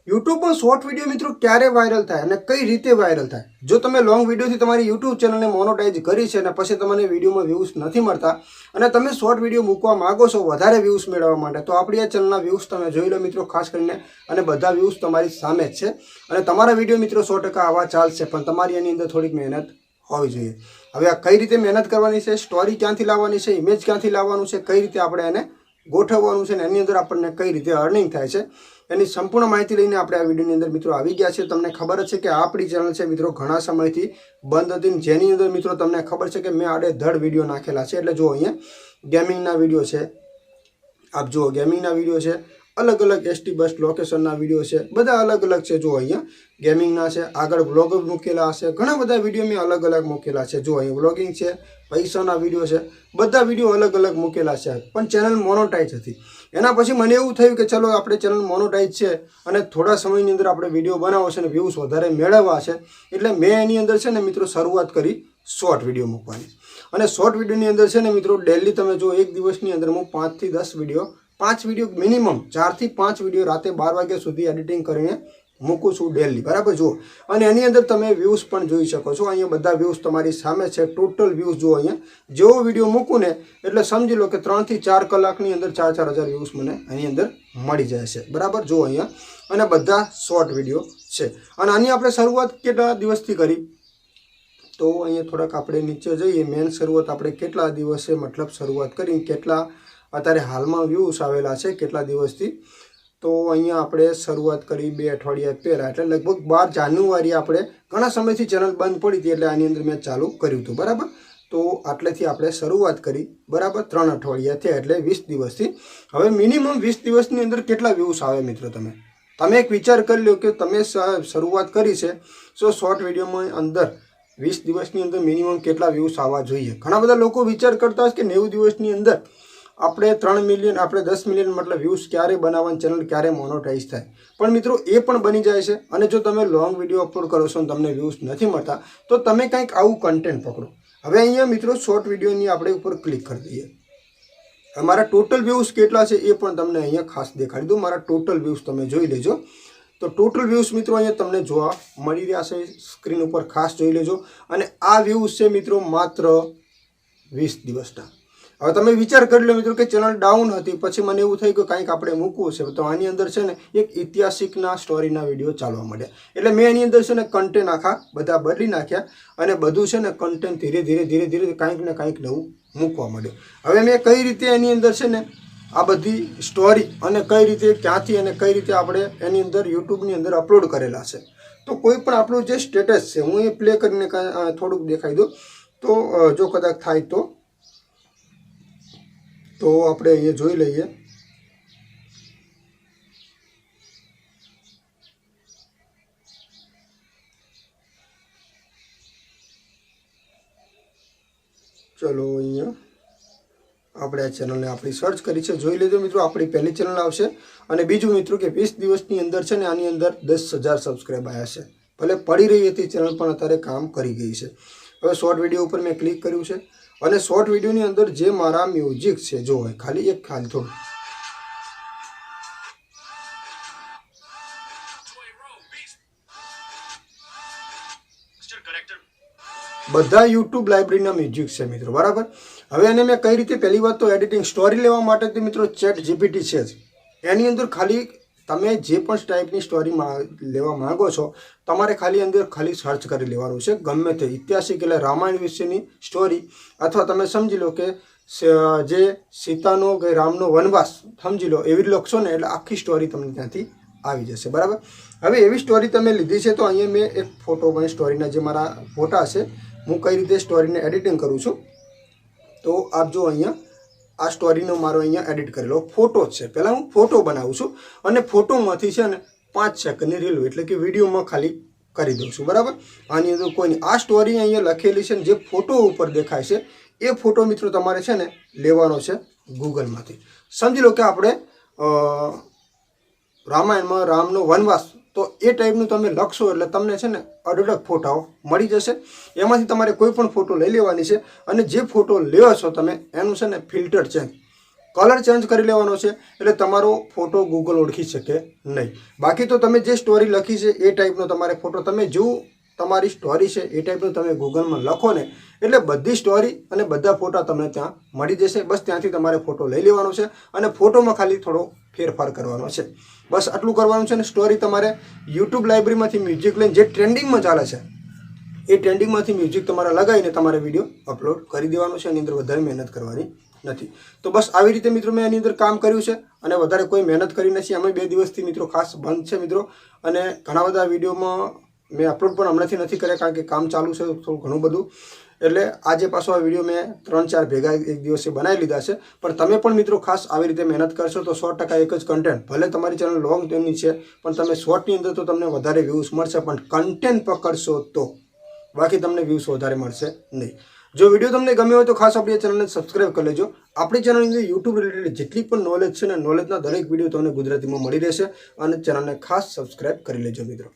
YouTube પર short video મિત્રો ક્યારે વાયરલ થાય અને કઈ રીતે વાયરલ થાય? જો તમે લોંગ વિડીયોથી તમારી યુટ્યુબ ચેનલને મોનોટાઈઝ કરી છે અને પછી તમને વિડીયોમાં વ્યૂઝ નથી મળતા અને તમે શોર્ટ વિડીયો મૂકવા માંગો છો વધારે વ્યૂઝ મેળવવા માટે, તો આપણી આ ચેનલના વ્યૂઝ તમે જોઈ લો મિત્રો ખાસ કરીને, અને બધા વ્યૂઝ તમારી સામે જ છે અને તમારા વિડીયો મિત્રો 100% આવા ચાલશે, પણ તમારી એની અંદર થોડીક મહેનત હોવી જોઈએ. હવે આ કઈ રીતે મહેનત કરવાની છે, સ્ટોરી ક્યાંથી લાવવાની છે, ઇમેજ ક્યાંથી લાવવાનું છે, કઈ રીતે આપણે એને ગોઠવવાનું છે ને એની અંદર આપણને કઈ રીતે અર્નિંગ થાય છે એની સંપૂર્ણ માહિતી લઈને આપણે આ વિડીયોની અંદર મિત્રો આવી ગયા છે. તમને ખબર જ છે કે આપણી ચેનલ છે મિત્રો ઘણા સમયથી બંધ હતી, જેની અંદર મિત્રો તમને ખબર છે કે મેં આડેધડ વિડીયો નાખેલા છે. એટલે જો અહીંયા ગેમિંગના વિડીયો છે, આપ જુઓ ગેમિંગના વિડીયો છે, અલગ અલગ એસટી બસ લોકેશનના વિડીયો છે, બધા અલગ અલગ છે. જો અહીંયા ગેમિંગના છે, આગળ વ્લોગ મૂકેલા હશે, ઘણા બધા વિડીયો મેં અલગ અલગ મૂકેલા છે. જો અહીં વ્લોગિંગ છે, પૈસાના વિડીયો છે, બધા વિડીયો અલગ અલગ મૂકેલા છે, પણ ચેનલ મોનોટાઈઝ હતી. એના પછી મને એવું થયું કે ચલો આપણે ચેનલ મોનોટાઈઝ છે અને થોડા સમયની અંદર આપણે વિડીયો બનાવો છે અને વ્યૂઝ વધારે મેળવવા છે, એટલે મેં એની અંદર છે ને મિત્રો શરૂઆત કરી શોર્ટ વિડીયો મૂકવાની. અને શોર્ટ વિડીયોની અંદર છે ને મિત્રો ડેલી તમે જો એક દિવસની અંદર હું 5 થી 10 વિડીયો, 5 વિડીયો મિનિમમ 4 થી 5 વિડીયો રાતે 12 વાગ્યા સુધી એડિટિંગ કરીને મૂકું છું ડેલી, બરાબર. જુઓ, અને એની અંદર તમે વ્યૂઝ પણ જોઈ શકો છો. અહીંયા બધા વ્યૂઝ તમારી સામે છે, ટોટલ વ્યૂઝ જુઓ. અહીંયા જેવો વિડીયો મૂકું ને એટલે સમજી લો કે 3 થી 4 કલાકની અંદર 4,000 વ્યૂઝ મને એની અંદર મળી જાય છે, બરાબર. જુઓ અહીંયા, અને બધા શોર્ટ વિડીયો છે. અને આની આપણે શરૂઆત કેટલા દિવસથી કરી, તો અહીંયા થોડાક આપણે નીચે જઈએ. મેન શરૂઆત આપણે કેટલા દિવસે મતલબ શરૂઆત કરી, કેટલા અત્યારે હાલમાં વ્યૂઝ આવેલા છે કેટલા દિવસથી, તો અહીંયા આપણે શરૂઆત કરી 2 અઠવાડિયા પહેલાં, એટલે લગભગ 12 જાન્યુઆરી આપણે ઘણા સમયથી ચેનલ બંધ પડી હતી એટલે આની અંદર મેં ચાલુ કર્યું હતું, બરાબર. તો આટલેથી આપણે શરૂઆત કરી, બરાબર. 3 અઠવાડિયા થયા એટલે 20 દિવસથી. હવે મિનિમમ 20 દિવસની અંદર કેટલા વ્યૂઝ આવે મિત્રો? તમે એક વિચાર કરી લો કે તમે શરૂઆત કરી છે, સો શોર્ટ વિડીયોમાં અંદર 20 દિવસની અંદર મિનિમમ કેટલા વ્યૂઝ આવવા જોઈએ. ઘણા બધા લોકો વિચાર કરતા હશે કે 90 દિવસની અંદર આપણે 3 મિલિયન, આપણે 10 મિલિયન મતલબ વ્યૂઝ ક્યારે બનાવવાની, ચેનલ ક્યારે મોનોટાઈઝ થાય. પણ મિત્રો એ પણ બની જાય છે. અને જો તમે લોંગ વિડીયો અપલોડ કરો છો અને તમને વ્યૂઝ નથી મળતા, તો તમે કંઈક આવું કન્ટેન્ટ પકડો. હવે અહીંયા મિત્રો શોર્ટ વિડીયોની આપણે ઉપર ક્લિક કરી દઈએ. મારા ટોટલ વ્યૂઝ કેટલા છે એ પણ તમને અહીંયા ખાસ દેખાડી દઉં. મારા ટોટલ વ્યૂઝ તમે જોઈ લેજો. તો ટોટલ વ્યૂઝ મિત્રો અહીંયા તમને જોવા મળી રહ્યા છે સ્ક્રીન ઉપર, ખાસ જોઈ લેજો. અને આ વ્યૂઝ છે મિત્રો માત્ર 20 દિવસના. હવે તમે વિચાર કરી લો મિત્રો કે ચેનલ ડાઉન હતી, પછી મને એવું થયું કે કંઈક આપણે મૂકવું છે, તો આની અંદર છે ને એક ઐતિહાસિકના સ્ટોરીના વિડીયો ચાલવા માંડ્યા. એટલે મેં એની અંદર છે ને કન્ટેન્ટ આખા બધા બદલી નાખ્યા અને બધું છે ને કન્ટેન્ટ ધીરે ધીરે કંઈક ને કંઈક નવું મૂકવા માંડ્યું. હવે મેં કઈ રીતે એની અંદર છે ને આ બધી સ્ટોરી અને કઈ રીતે ક્યાંથી અને કઈ રીતે આપણે એની અંદર યુટ્યુબની અંદર અપલોડ કરેલા છે, તો કોઈ પણ આપણું જે સ્ટેટસ છે હું એ પ્લે કરીને થોડુંક દેખાઈ દઉં. તો જો કદાચ થાય તો આપણે અહીંયા જોઈ લઈએ. ચલો અહીંયા આપણે આ ચેનલને આપણી સર્ચ કરી છે, જોઈ લેજો મિત્રો. આપણી પહેલી ચેનલ આવશે. અને બીજું મિત્રો કે 20 દિવસની અંદર છે ને આની અંદર 10,000 સબસ્ક્રાઈબ આવ્યા છે. ભલે પડી રહી હતી ચેનલ, પણ અત્યારે કામ કરી ગઈ છે. હવે શોર્ટ વિડીયો ઉપર મેં ક્લિક કર્યું છે અને શોર્ટ વિડીયોની અંદર જે મારા મ્યુઝિક છે, જો ખાલી થોડું બધા યુટ્યુબ લાઇબ્રેરીના મ્યુઝિક છે મિત્રો, બરાબર. હવે એને મેં કઈ રીતે, પહેલી વાત તો એડિટિંગ સ્ટોરી લેવા માટે તો મિત્રો ચેટ જીપીટી છે જ. એની અંદર ખાલી તમે જે પણ ટાઈપની સ્ટોરી લેવા માંગો છો, તમારે ખાલી સર્ચ કરી લેવાનું છે. ગમે તે ઐતિહાસિક એટલે રામાયણ વિશેની સ્ટોરી, અથવા તમે સમજી લો કે જે સીતાનો કે રામનો વનવાસ સમજી લો, એવી લખશો ને એટલે આખી સ્ટોરી તમને ત્યાંથી આવી જશે, બરાબર. હવે એવી સ્ટોરી તમે લીધી છે, તો અહીંયા મેં એક ફોટો પણ સ્ટોરીના જે મારા ફોટા છે, હું કઈ રીતે સ્ટોરીને એડિટિંગ કરું છું, તો આપ જો અહીંયા આ સ્ટોરીનો મારો અહીંયા એડિટ કરેલો ફોટો છે. પહેલાં હું ફોટો બનાવું છું અને ફોટોમાંથી છે ને 5 સેકન્ડની રીલ એટલે કે વિડીયોમાં ખાલી કરી દઉં છું, બરાબર. આની અંદર કોઈ નહીં. આ સ્ટોરી અહીંયા લખેલી છે ને જે ફોટો ઉપર દેખાય છે એ ફોટો મિત્રો તમારે છે ને લેવાનો છે ગૂગલમાંથી. સમજી લો કે આપણે રામાયણમાં રામનો વનવાસ, તો એ ટાઈપનું તમે લખશો એટલે તમને છે ને અઢળક ફોટાઓ મળી જશે. એમાંથી તમારે કોઈ પણ ફોટો લઈ લેવાની છે અને જે ફોટો લેવો છો તમે એનું છે ને ફિલ્ટર ચેન્જ કલર ચેન્જ કરી લેવાનો છે એટલે તમારો ફોટો ગૂગલ ઓળખી શકે નહીં. બાકી તો તમે જે સ્ટોરી લખી છે એ ટાઈપનો તમારે ફોટો તમે જો તમારી સ્ટોરી છે એ ટાઈપનું તમે ગૂગલમાં લખો ને એટલે બધી સ્ટોરી અને બધા ફોટા તમને ત્યાં મળી જશે. બસ ત્યાંથી તમારે ફોટો લઈ લેવાનો છે અને ફોટોમાં ખાલી થોડો ફેરફાર કરવાનો છે. બસ આટલું કરવાનું છે. અને સ્ટોરી તમારે યુટ્યુબ લાઇબ્રેરીમાંથી મ્યુઝિક લઈને જે ટ્રેન્ડિંગમાં ચાલે છે એ ટ્રેન્ડિંગમાંથી મ્યુઝિક તમારે લગાવીને તમારે વિડીયો અપલોડ કરી દેવાનો છે. એની અંદર વધારે મહેનત કરવાની નથી. તો બસ આવી રીતે મિત્રો મેં એની અંદર કામ કર્યું છે અને વધારે કોઈ મહેનત કરી નથી. અમે 2 દિવસથી મિત્રો ખાસ બંધ છે મિત્રો. અને ઘણા બધા વિડીયોમાં મેં અપલોડ પણ હમણાંથી નથી કર્યા કારણ કે કામ ચાલુ છે થોડું ઘણું બધું. એટલે આજે પાછો આ વિડીયો મેં 3-4 ભેગા એક દિવસે બનાવી લીધા છે. પણ તમે પણ મિત્રો ખાસ આવી રીતે મહેનત કરશો તો 100% એક જ કન્ટેન્ટ, ભલે તમારી ચેનલ લોંગ ટાઈમની છે પણ તમે શોર્ટની અંદર તો તમને વધારે વ્યૂઝ મળશે, પણ કન્ટેન્ટ પકડશો તો, બાકી તમને વ્યૂઝ વધારે મળશે નહીં. જો વિડીયો તમને ગમ્યો હોય તો ખાસ આપણી ચેનલને સબસ્ક્રાઇબ કરી લેજો. આપણી ચેનલની અંદર યુટ્યુબ રિલેટેડ જેટલી પણ નોલેજ છે ને નોલેજના દરેક વિડીયો તમને ગુજરાતીમાં મળી રહેશે અને ચેનલને ખાસ સબસ્ક્રાઇબ કરી લેજો મિત્રો.